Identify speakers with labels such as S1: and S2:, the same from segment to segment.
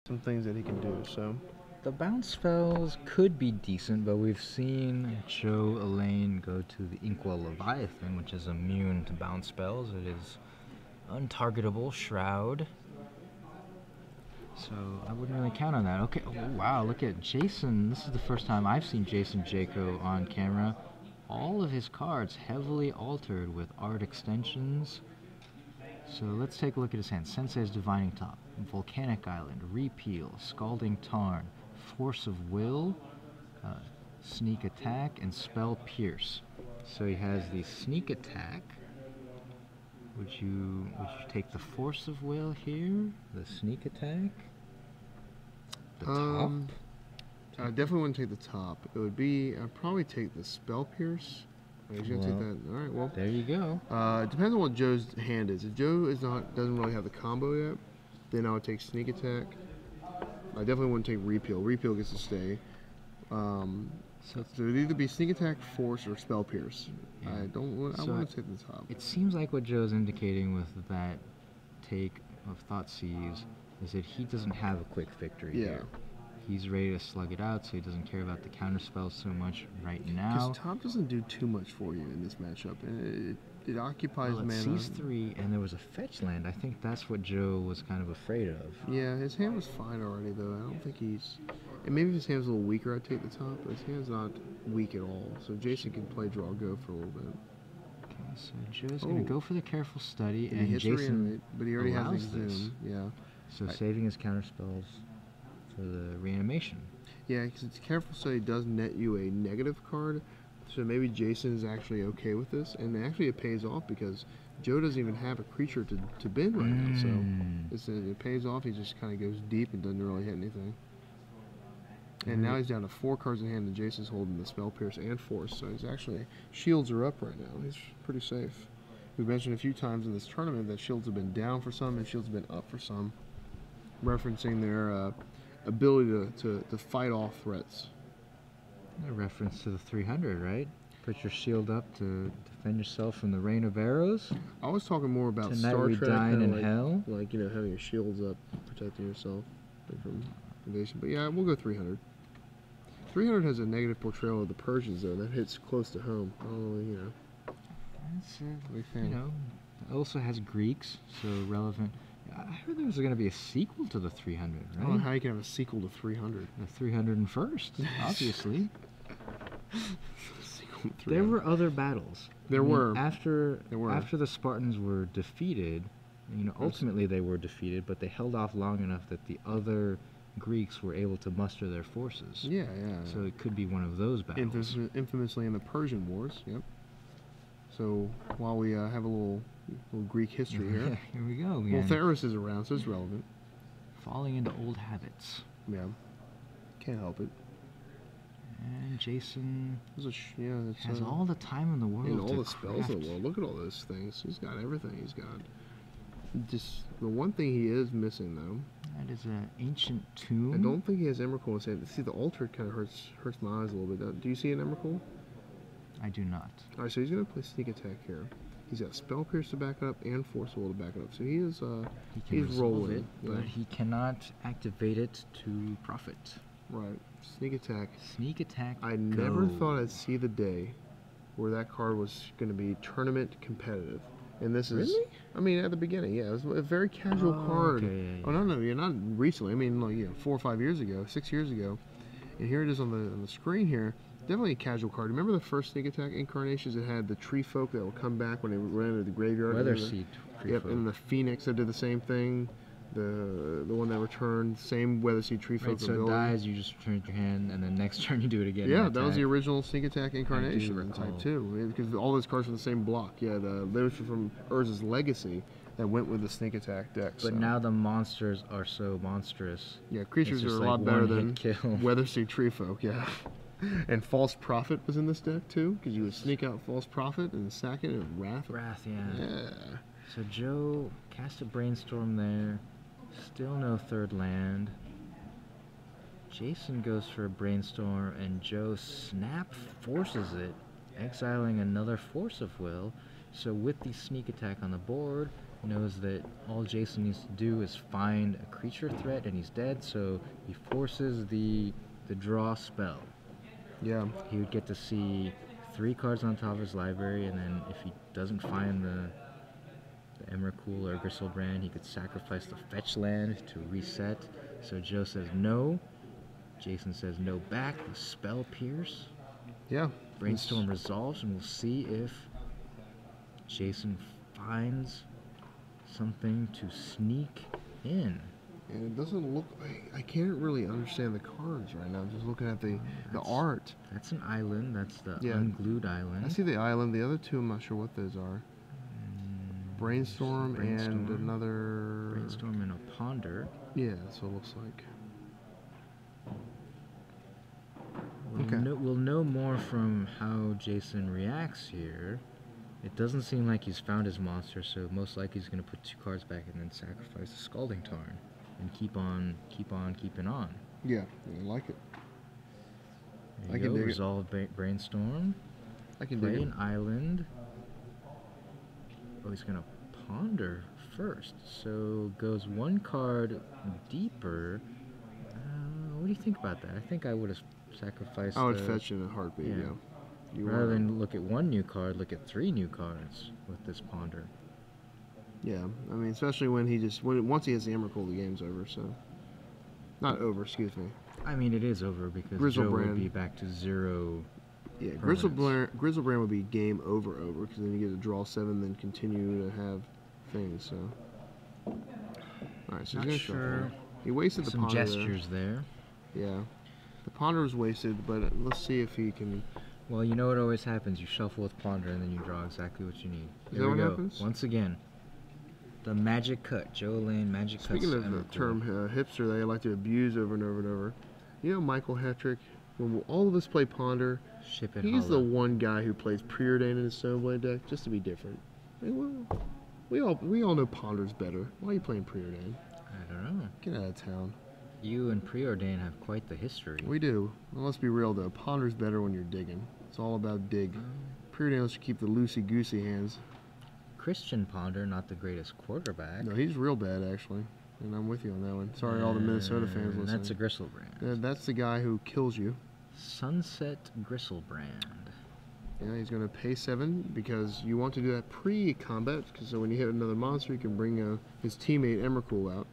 S1: some things that he can do. So
S2: The bounce spells could be decent, but we've seen Joe Alane go to the Inkwell Leviathan, which is immune to bounce spells. It is untargetable Shroud. So I wouldn't really count on that. Okay, oh, wow, look at Jason. This is the first time I've seen Jason Jaco on camera. All of his cards heavily altered with art extensions. So let's take a look at his hand. Sensei's Divining Top, Volcanic Island, Repeal, Scalding Tarn, Force of Will, Sneak Attack, and Spell Pierce. So he has the Sneak Attack. Would you take the Force of Will here? The Sneak Attack? The top?
S1: I definitely wouldn't take the top. It would be, I'd probably take the Spell Pierce. He's gonna take that. All right, well.
S2: There you go.
S1: It depends on what Joe's hand is. If Joe doesn't really have the combo yet, then I would take Sneak Attack. I definitely wouldn't take Repeal. Repeal gets to stay. So it would either be Sneak Attack, Force, or Spell Pierce. Yeah. I want to take the top.
S2: It seems like what Joe's indicating with that take of Thoughtseize is that he doesn't have a quick victory here. He's ready to slug it out, so he doesn't care about the counter spells so much right now.
S1: Because top doesn't do too much for you in this matchup, and it occupies mana.
S2: It sees 3, and there was a fetch land. I think that's what Joe was kind of afraid of.
S1: Yeah, his hand was fine already, though. I don't think he's... And maybe if his hand's a little weaker, I'd take the top, but his hand's not weak at all. So Jason can play draw go for a little bit.
S2: Okay, so Joe's going to go for the Careful Study,
S1: and
S2: Jason
S1: reanimate, but he already has Exhume. Yeah.
S2: So saving his counter spells for the reanimation.
S1: Yeah, because Careful Study does net you a negative card, so maybe Jason is actually okay with this, and actually it pays off because Joe doesn't even have a creature to bend right now, so it pays off. He just kind of goes deep and doesn't really hit anything. And now he's down to 4 cards in hand, and Jason's holding the Spell Pierce and Force, so he's actually, shields are up right now. He's pretty safe. We've mentioned a few times in this tournament that shields have been down for some and shields have been up for some, referencing their ability to fight off threats.
S2: A reference to the 300, right? Put your shield up to defend yourself from the rain of arrows.
S1: I was talking more about
S2: Tonight
S1: Star
S2: we
S1: Trek,
S2: dine in hell.
S1: Like, you know, having your shields up, protecting yourself from invasion. But yeah, we'll go 300. 300 has a negative portrayal of the Persians, though. That hits close to home. Oh, you know.
S2: That's, you know, it also has Greeks, so relevant. I heard there was going to be a sequel to the 300, right?
S1: I don't know how you can have a sequel to 300.
S2: The 301st, obviously. There were other battles.
S1: There were.
S2: After the Spartans were defeated, you know, ultimately they were defeated, but they held off long enough that the other Greeks were able to muster their forces.
S1: Yeah.
S2: So it could be one of those battles.
S1: Infamously in the Persian Wars, yep. So while we have a little Greek history here.
S2: Here we go.
S1: Well, Theros is around, so it's relevant.
S2: Falling into old habits.
S1: Yeah. Can't help it.
S2: And Jason has all the time in the world.
S1: And all the spells in the world. Look at all those things. He's got everything. He's got. Just the one thing he is missing, though.
S2: That is an ancient tomb.
S1: I don't think he has Emrakul in his hand. See, the altar kind of hurts my eyes a little bit. Do you see an Emrakul?
S2: I do not.
S1: All right, so he's going to play Sneak Attack here. He's got Spell Pierce to back it up and Force Will to back it up. So he is he's rolling
S2: it, but he cannot activate it to profit.
S1: Right. Sneak Attack.
S2: Sneak Attack.
S1: I never thought I'd see the day where that card was going to be tournament competitive. And this is, I mean, at the beginning, yeah, it was a very casual card.
S2: Okay, yeah.
S1: Oh, no, yeah, not recently. I mean, like, 4 or 5 years ago, 6 years ago. And here it is on the screen here. Definitely a casual card. Remember the first Sneak Attack incarnations that had the tree folk that would come back when they ran into the graveyard?
S2: Weatherseed
S1: tree folk. And the Phoenix that did the same thing. The one that returned, same Weatherseed tree folk.
S2: Right, so it dies, you just turn your hand, and then next turn you do it again.
S1: Yeah, that was the original Sneak Attack incarnation in Type 2. Because all those cards from the same block. Yeah, those were from Urza's Legacy that went with the Sneak Attack deck.
S2: But now the monsters are so monstrous.
S1: Yeah, creatures are a lot better than Weatherseed tree folk, yeah. And False Prophet was in this deck too, because you would sneak out False Prophet and sack it and Wrath.
S2: Wrath, yeah. So Joe cast a Brainstorm there. Still no third land. Jason goes for a Brainstorm, and Joe snap forces it, exiling another Force of Will. So with the Sneak Attack on the board, knows that all Jason needs to do is find a creature threat and he's dead, so he forces the draw spell.
S1: Yeah.
S2: He would get to see 3 cards on top of his library, and then if he doesn't find the Emrakul or Gristlebrand, he could sacrifice the fetch land to reset. So Joe says no. Jason says no back. The spell pierce.
S1: Yeah.
S2: Brainstorm resolves, and we'll see if Jason finds something to sneak in.
S1: And it doesn't look. I can't really understand the cards right now. Just looking at the art.
S2: That's an island. That's the
S1: Yeah.
S2: unglued island.
S1: I see the island. The other two, I'm not sure what those are. Brainstorm and another.
S2: Brainstorm and a ponder.
S1: Yeah, that's what it looks like.
S2: We'll know more from how Jason reacts here. It doesn't seem like he's found his monster, so most likely he's going to put 2 cards back and then sacrifice the Scalding Tarn and keep on keeping on.
S1: Yeah, I like it.
S2: There
S1: I
S2: you
S1: can
S2: go.
S1: dig it.
S2: Resolve Brainstorm.
S1: I can
S2: Play
S1: dig it.
S2: an island. Oh, he's going to ponder first. So goes 1 card deeper. What do you think about that? I think I would have sacrificed.
S1: I would fetch in a heartbeat.
S2: Yeah.
S1: You
S2: Rather
S1: are-
S2: than look at 1 new card, look at 3 new cards with this ponder.
S1: Yeah, I mean, especially when once he has the Emrakul, the game's over. So, not over. Excuse me.
S2: I mean, it is over because Joe
S1: Grizzlebrand.
S2: would be back to 0.
S1: Yeah,
S2: Permanence.
S1: Grizzlebrand would be game over because then you get to draw 7, then continue to have things. So, all right. So
S2: Not
S1: he's gonna
S2: sure.
S1: shuffle. He wasted the
S2: Some
S1: ponder there.
S2: gestures there.
S1: Yeah, the ponder was wasted, but let's see if he can.
S2: Well, you know what always happens. You shuffle with ponder and then you draw exactly what you need.
S1: Is
S2: Here
S1: that
S2: we
S1: what
S2: go.
S1: happens?
S2: Once again, the magic cut. Joe Alane magic cut.
S1: Speaking of the term hipster, they like to abuse over and over and over. You know, Michael Hetrick. When all of us play ponder,
S2: Ship it
S1: he's the
S2: hollow.
S1: one guy who plays Preordain in his Stoneblade deck just to be different. I mean, well, we all know ponder's better. Why are you playing Preordain?
S2: I don't know.
S1: Get out of town.
S2: You and Preordain have quite the history.
S1: We do. Well, let's be real though. Ponder's better when you're digging. It's all about dig. Preordain lets you keep the loosey-goosey hands.
S2: Christian Ponder, not the greatest quarterback.
S1: No, he's real bad actually, and I'm with you on that one. Sorry, all the Minnesota fans listening.
S2: That's a Gristlebrand.
S1: That's the guy who kills you.
S2: Sunset Gristlebrand.
S1: Yeah, he's going to pay 7 because you want to do that pre-combat, because so when you hit another monster, you can bring his teammate Emrakul out.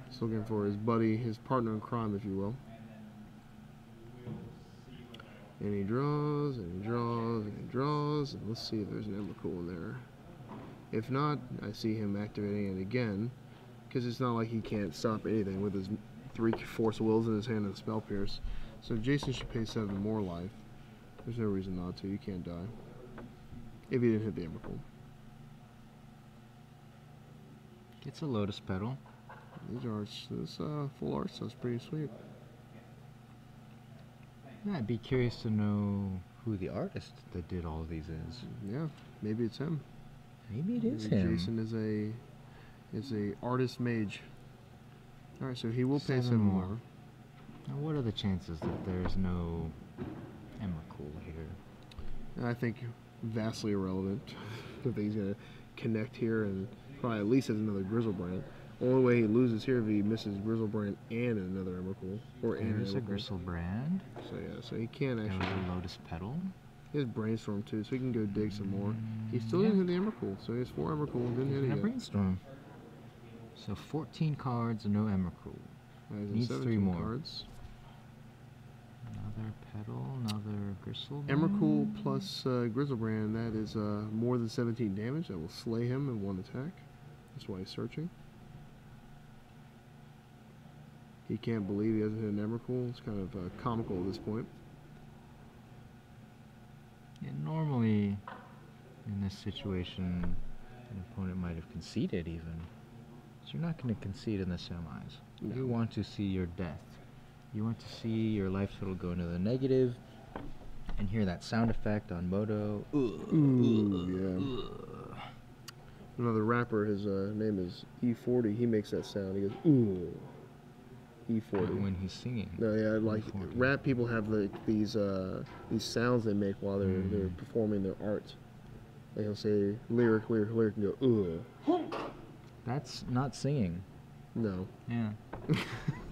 S1: He's looking for his buddy, his partner in crime, if you will. And he draws, and he draws, and he draws, and let's see if there's an Emrakul in there. If not, I see him activating it again, because it's not like he can't stop anything with his 3 Force Wills in his hand and Spell Pierce. So Jason should pay 7 more life. There's no reason not to. You can't die. If you didn't hit the Emrakul.
S2: Gets a Lotus Petal.
S1: These arts, this full art stuff's pretty sweet.
S2: Yeah, I'd be curious to know who the artist that did all of these is.
S1: Yeah, maybe it's him.
S2: Maybe it is
S1: Maybe
S2: him.
S1: Jason is a artist mage. All right, so he will pay
S2: 7
S1: 7
S2: more.
S1: more.
S2: Now, what are the chances that there's no Emrakul here?
S1: And I think vastly irrelevant. I think he's gonna connect here and probably at least has another Grizzlebrand. Only way he loses here if he misses Grizzlebrand and another Emrakul, or and
S2: There's a
S1: an Emrakul.
S2: Gristlebrand.
S1: So yeah, so he can't
S2: There was
S1: actually.
S2: a Lotus Petal.
S1: He has Brainstorm too, so he can go dig some more. He still
S2: Yeah.
S1: didn't hit the Emrakul, so he has 4 Emrakul and didn't hit it
S2: Yeah,
S1: yet.
S2: Brainstorm. So 14 cards, no Emrakul.
S1: He's
S2: Needs
S1: 17
S2: 3 more.
S1: cards.
S2: Another Petal, another Gristlebrand.
S1: Emrakul plus Grizzlebrand, that is more than 17 damage. That will slay him in 1 attack. That's why he's searching. He can't believe he hasn't hit an Emrakul. It's kind of comical at this point.
S2: Yeah, normally, in this situation, an opponent might have conceded even. But you're not going to concede in the semis.
S1: No.
S2: You want to see your death. You want to see your life total go into the negative and hear that sound effect on Moto.
S1: Ooh, yeah. Another rapper, his name is E40. He makes that sound. He goes, ooh. E40.
S2: When he's singing.
S1: No, yeah, like
S2: E40.
S1: rap people have these sounds they make while they're performing their art. Like he'll say lyric, and go, ugh.
S2: That's not singing.
S1: No.
S2: Yeah.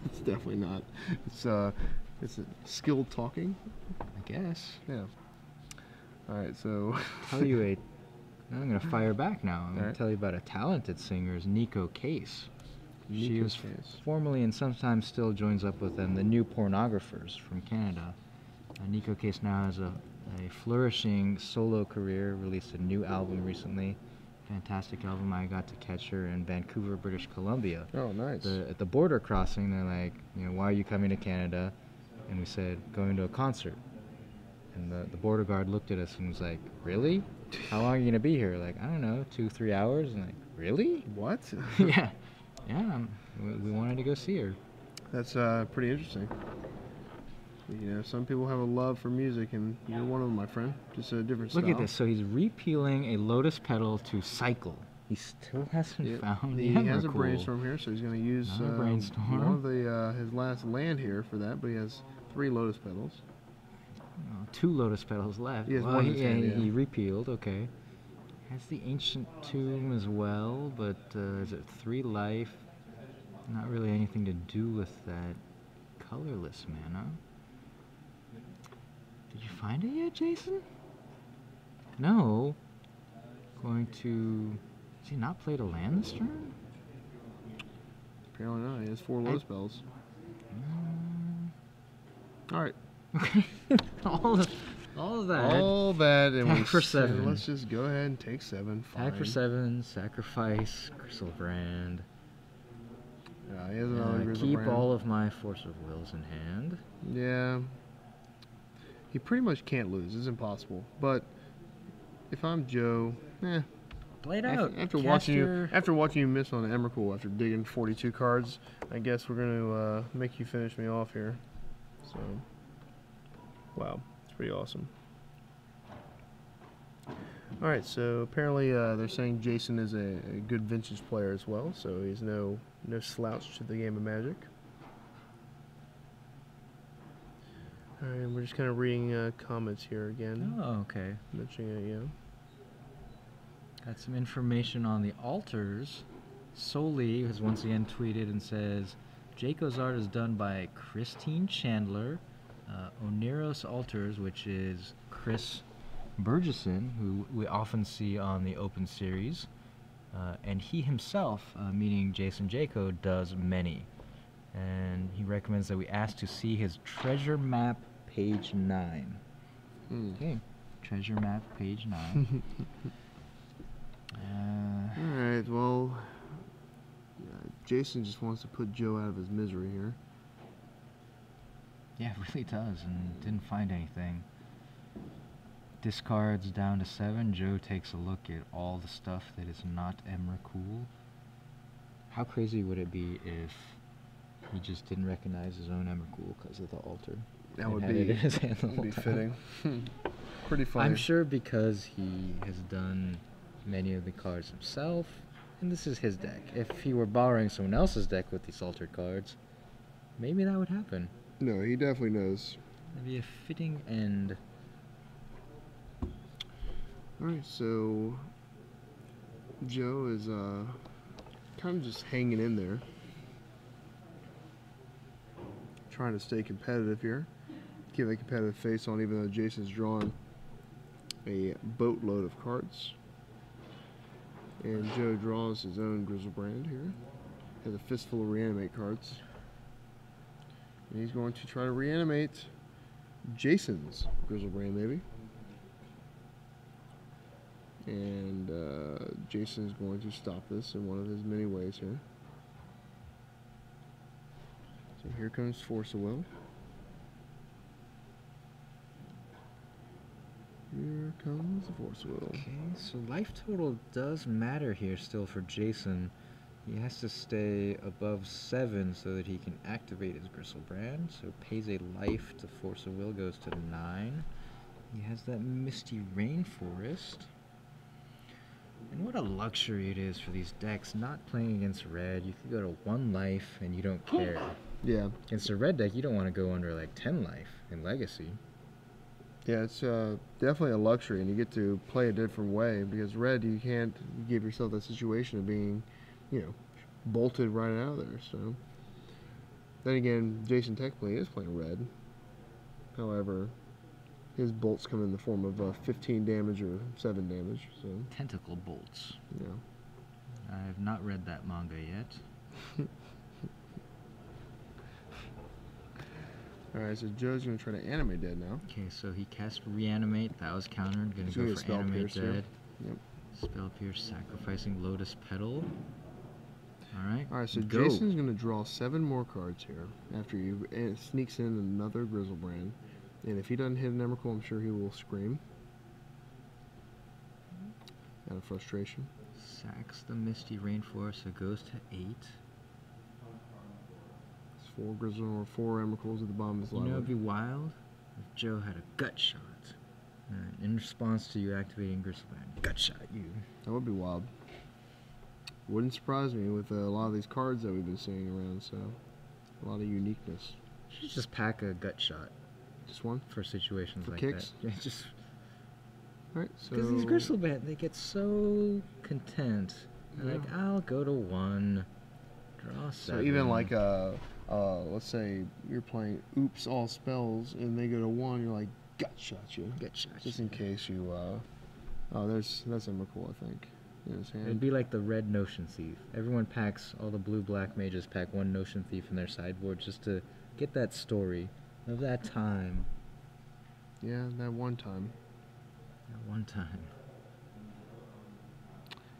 S1: It's definitely not. It's a skilled talking.
S2: I guess.
S1: Yeah. All right, so.
S2: I'm gonna fire back now. I'm gonna
S1: Alright.
S2: tell you about a talented singer, Nico Case. She
S1: Nico
S2: was
S1: Case.
S2: formerly and sometimes still joins up with them, the New Pornographers from Canada. Nico Case now has a flourishing solo career, released a new album recently. Fantastic album. I got to catch her in Vancouver, British Columbia.
S1: Oh, nice.
S2: At the border crossing, they're like, why are you coming to Canada? And we said, going to a concert. And the border guard looked at us and was like, really? How long are you going to be here? Like, I don't know, 2-3 hours? And like, really?
S1: What?
S2: Yeah. We wanted to go see her.
S1: That's pretty interesting. Some people have a love for music, and you're one of them, my friend. Just a different style.
S2: Look at this. So he's repealing a Lotus pedal to cycle. He still hasn't found the
S1: He has a brainstorm here, so he's going to use
S2: brainstorm.
S1: one of his last land here for that, but he has 3 Lotus pedals.
S2: 2 Lotus pedals left.
S1: He has one in his hand,
S2: he repealed, okay. Has the Ancient Tomb as well, but is it 3 life? Not really anything to do with that colorless mana. Did you find it yet, Jason? No. Going to... Has he not played a land this turn?
S1: Apparently not. He has 4 Lotus pedals. All right.
S2: all of that.
S1: All that, and
S2: Pack for 7.
S1: Let's just go ahead and take 7. Fine.
S2: Pack for 7. Sacrifice. Griselbrand.
S1: He has another Griselbrand.
S2: Keep all of my Force of Wills in hand.
S1: Yeah. He pretty much can't lose. It's impossible. But if I'm Joe,
S2: Play it out.
S1: After watching you miss on Emrakul after digging 42 cards, I guess we're going to make you finish me off here. So, wow, it's pretty awesome. All right, so apparently they're saying Jason is a good vintage player as well, so he's no slouch to the game of Magic. All right, we're just kind of reading comments here again.
S2: Oh, okay.
S1: Mentioning it,
S2: Got some information on the altars. Soli has once again tweeted and says, Jaco's art is done by Christine Chandler, Oneros Altars, which is Chris Burgesson, who we often see on the Open Series, and he himself, meaning Jason Jaco, does many. And he recommends that we ask to see his treasure map, page 9. Okay, treasure map, page 9.
S1: Alright, well, Jason just wants to put Joe out of his misery here.
S2: Yeah, it really does, and didn't find anything. Discards down to 7. Joe takes a look at all the stuff that is not Emrakul. How crazy would it be if he just didn't recognize his own Emrakul because of the altar?
S1: That would be fitting. Pretty funny.
S2: I'm sure because he has done many of the cards himself, and this is his deck. If he were borrowing someone else's deck with these altered cards, maybe that would happen.
S1: No, he definitely knows.
S2: That'd be a fitting end.
S1: Alright, so Joe is kind of just hanging in there, trying to stay competitive here, give a competitive face on, even though Jason's drawn a boatload of cards. And Joe draws his own Griselbrand here. Has a fistful of reanimate cards. And he's going to try to reanimate Jason's Griselbrand, maybe. And Jason's going to stop this in one of his many ways here. So here comes Force of Will. Here comes the Force of Will.
S2: Okay, so life total does matter here still for Jason. He has to stay above 7 so that he can activate his Griselbrand. So pays a life to Force of Will, goes to 9. He has that Misty Rainforest. And what a luxury it is for these decks not playing against red. You could go to 1 life and you don't care.
S1: Yeah.
S2: Against a red deck, you don't want to go under like 10 life in Legacy.
S1: Yeah, it's definitely a luxury, and you get to play a different way because red, you can't give yourself that situation of being, bolted right out of there. So then again, Jason technically is playing red. However, his bolts come in the form of 15 damage or 7 damage. So
S2: Tentacle bolts.
S1: yeah.
S2: I have not read that manga yet.
S1: Alright, so Joe's going to try to animate dead now.
S2: Okay, so he cast Reanimate. That was countered. Gonna go for Animate Dead.
S1: Yep.
S2: Spell Pierce, sacrificing Lotus Petal. Alright.
S1: Alright, so
S2: go.
S1: Jason's going to draw 7 more cards here after he sneaks in another Grizzlebrand. And if he doesn't hit an Emrakul, I'm sure he will scream out of frustration.
S2: Sacks the Misty Rainforest, so goes to 8.
S1: 4 Grizzle or 4 Emrakuls at the bottom of his
S2: You know,
S1: library.
S2: it'd be wild if Joe had a gut shot. In response to you activating Grizzlebrand, gut shot you.
S1: That would be wild. Wouldn't surprise me with a lot of these cards that we've been seeing around, so a lot of uniqueness.
S2: You should just pack a gut shot
S1: Just one?
S2: for situations
S1: For
S2: like
S1: kicks?
S2: that. Yeah, just
S1: Alright, so...
S2: because these Grizzlebrand, they get so content. They're like, I'll go to 1, draw 7.
S1: So even like let's say you're playing Oops all spells and they go to 1, you're like gut shot you.
S2: gut shot.
S1: Just in case you that's Emrakul, I think. In his hand.
S2: It'd be like the red Notion Thief. Everyone packs, all the blue-black mages pack 1 Notion Thief in their sideboard just to get that story of that time.
S1: Yeah, that one time.
S2: That one time.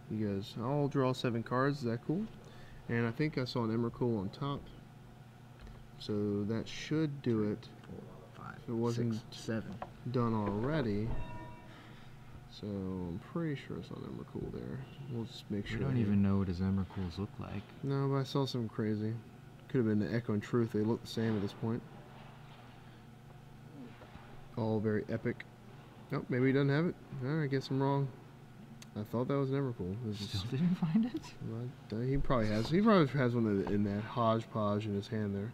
S1: He goes, I'll draw 7 cards, is that cool? And I think I saw an Emrakul on top. So that should do it.
S2: 4, 5,
S1: If it wasn't
S2: 6, 7.
S1: done already. So I'm pretty sure I saw an Emrakul there. We'll just make sure.
S2: We don't even know what his Emrakuls look like.
S1: No, but I saw something crazy. Could have been the Echo and Truth. They look the same at this point. All very epic. Nope, maybe he doesn't have it. I guess I'm wrong. I thought that was an Emrakul.
S2: Still didn't find it?
S1: He probably has. He probably has one in that hodgepodge in his hand there.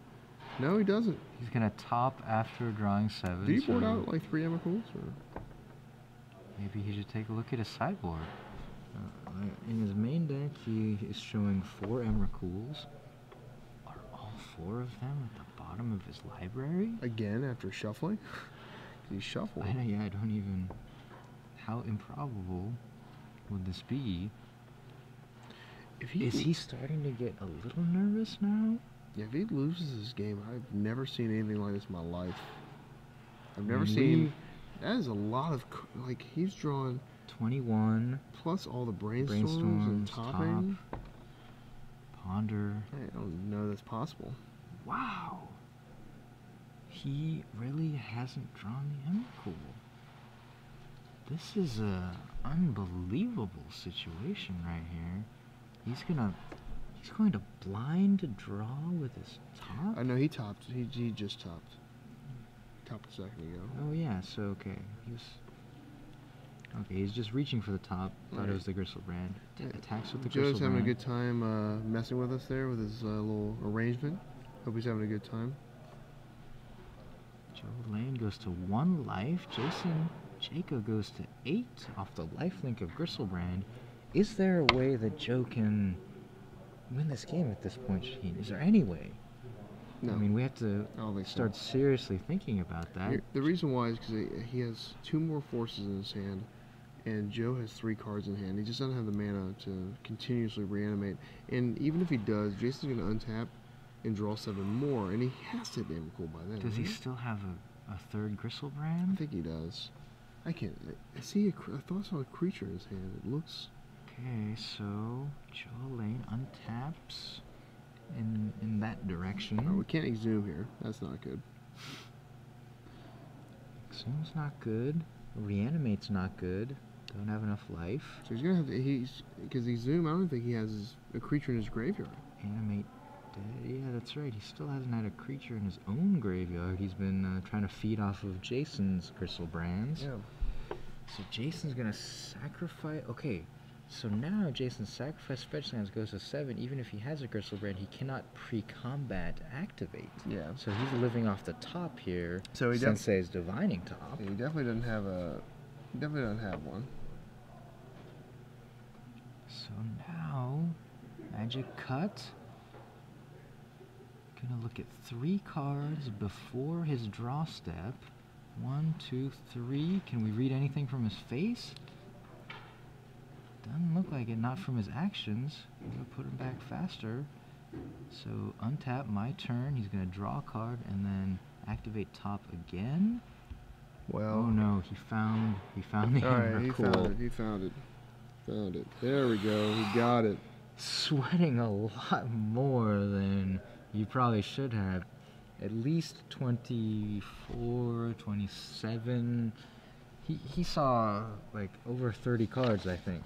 S1: No, he doesn't.
S2: He's gonna top after drawing 7.
S1: Did he board out like 3 Emrakuls? Or?
S2: Maybe he should take a look at his sideboard. In his main deck, he is showing 4 Emrakuls. Are all 4 of them at the bottom of his library?
S1: Again, after shuffling? He shuffled.
S2: I don't even... How improbable would this be? Is he starting to get a little nervous now?
S1: Yeah, if he loses this game, I've never seen anything like this in my life. I've never
S2: When
S1: seen... That is a lot of... Like, he's drawn...
S2: 21.
S1: Plus all the brainstorms and topping.
S2: Ponder.
S1: I don't know that's possible.
S2: Wow. He really hasn't drawn the Emrakul. This is a unbelievable situation right here. He's going to blind draw with his top?
S1: I know he topped. He just topped. Topped a second ago.
S2: Oh yeah, so okay. He's just reaching for the top. Thought it was the Grizzlebrand. Attacks with the Grizzlebrand.
S1: Joe's having a good time messing with us there with his little arrangement. Hope he's having a good time.
S2: Alane goes to 1 life. Jaco goes to 8 off the lifelink of Grizzlebrand. Is there a way that Joe can win this game at this point, Shaheen? Is there any way?
S1: No.
S2: I mean, we have to start
S1: so.
S2: seriously thinking about that.
S1: The reason why is because he has 2 more forces in his hand, and Joe has 3 cards in hand. He just doesn't have the mana to continuously reanimate. And even if he does, Jason's going to untap and draw 7 more, and he has to be Emrakul by then.
S2: Does he still have a 3rd Grizzlebrand?
S1: I think he does. I can't. I see. I thought I saw a creature in his hand. It looks.
S2: Okay, so Joe Alane untaps in that direction.
S1: Oh, we can't exhume here. That's not good.
S2: Exhume's not good. Reanimate's not good. Don't have enough life.
S1: So he's gonna have to. Because exhume. I don't think he has a creature in his graveyard.
S2: Animate dead. Yeah, that's right. He still hasn't had a creature in his own graveyard. He's been trying to feed off of Jason's Grizzlebrands.
S1: Yeah.
S2: So Jason's gonna sacrifice. Okay, So now Jason's sacrifice fetch lands goes to 7. Even if he has a Crystal Brand, he cannot pre-combat activate.
S1: Yeah.
S2: So he's living off the top here.
S1: So he
S2: Sensei's divining top.
S1: He definitely doesn't have a. He definitely doesn't have one.
S2: So now, Magic Cut. Gonna look at 3 cards before his draw step. 1, 2, 3. Can we read anything from his face? Doesn't look like it, not from his actions. I'm gonna put him back faster. So untap, my turn. He's gonna draw a card and then activate top again.
S1: Well.
S2: Oh no, he found the hammer.
S1: He
S2: Cool.
S1: found it. There we go. He got it.
S2: Sweating a lot more than you probably should have. At least 24, 27. He saw like over 30 cards, I think.